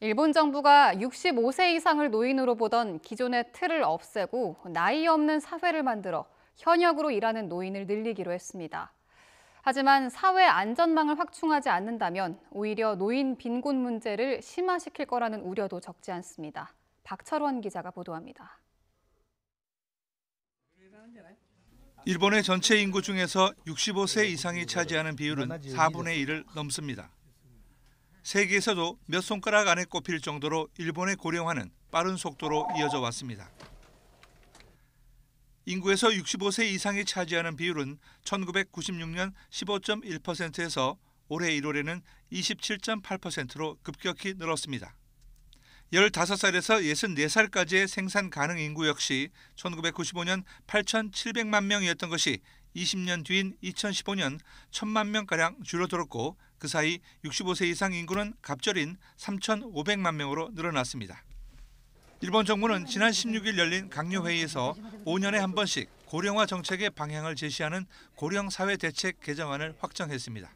일본 정부가 65세 이상을 노인으로 보던 기존의 틀을 없애고 나이 없는 사회를 만들어 현역으로 일하는 노인을 늘리기로 했습니다. 하지만 사회 안전망을 확충하지 않는다면 오히려 노인 빈곤 문제를 심화시킬 거라는 우려도 적지 않습니다. 박철원 기자가 보도합니다. 일본의 전체 인구 중에서 65세 이상이 차지하는 비율은 4분의 1을 넘습니다. 세계에서도 몇 손가락 안에 꼽힐 정도로 일본의 고령화는 빠른 속도로 이어져 왔습니다. 인구에서 65세 이상이 차지하는 비율은 1996년 15.1%에서 올해 1월에는 27.8%로 급격히 늘었습니다. 15살에서 64살까지의 생산 가능 인구 역시 1995년 8,700만 명이었던 것이 20년 뒤인 2015년 1,000만 명가량 줄어들었고 그 사이 65세 이상 인구는 갑절인 3,500만 명으로 늘어났습니다. 일본 정부는 지난 16일 열린 강요회의에서 5년에 한 번씩 고령화 정책의 방향을 제시하는 고령사회대책 개정안을 확정했습니다.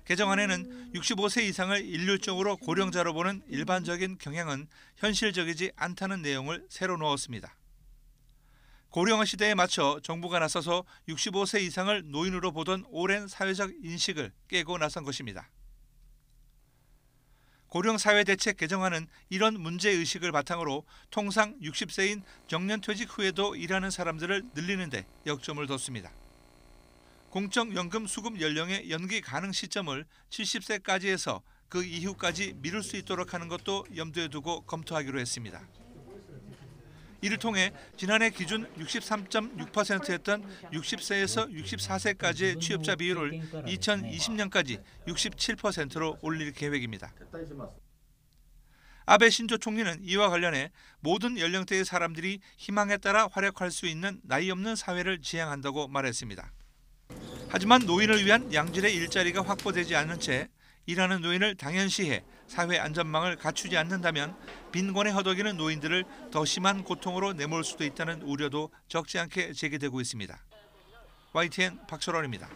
개정안에는 65세 이상을 일률적으로 고령자로 보는 일반적인 경향은 현실적이지 않다는 내용을 새로 넣었습니다. 고령화 시대에 맞춰 정부가 나서서 65세 이상을 노인으로 보던 오랜 사회적 인식을 깨고 나선 것입니다. 고령사회대책 개정안은 이런 문제의식을 바탕으로 통상 60세인 정년퇴직 후에도 일하는 사람들을 늘리는 데 역점을 뒀습니다. 공적연금 수급 연령의 연기 가능 시점을 70세까지 해서 그 이후까지 미룰 수 있도록 하는 것도 염두에 두고 검토하기로 했습니다. 이를 통해 지난해 기준 63.6%였던 60세에서 64세까지의 취업자 비율을 2020년까지 67%로 올릴 계획입니다. 아베 신조 총리는 이와 관련해 모든 연령대의 사람들이 희망에 따라 활약할 수 있는 나이 없는 사회를 지향한다고 말했습니다. 하지만 노인을 위한 양질의 일자리가 확보되지 않는 채 일하는 노인을 당연시해 사회 안전망을 갖추지 않는다면 빈곤에 허덕이는 노인들을 더 심한 고통으로 내몰 수도 있다는 우려도 적지 않게 제기되고 있습니다. YTN 박철원입니다.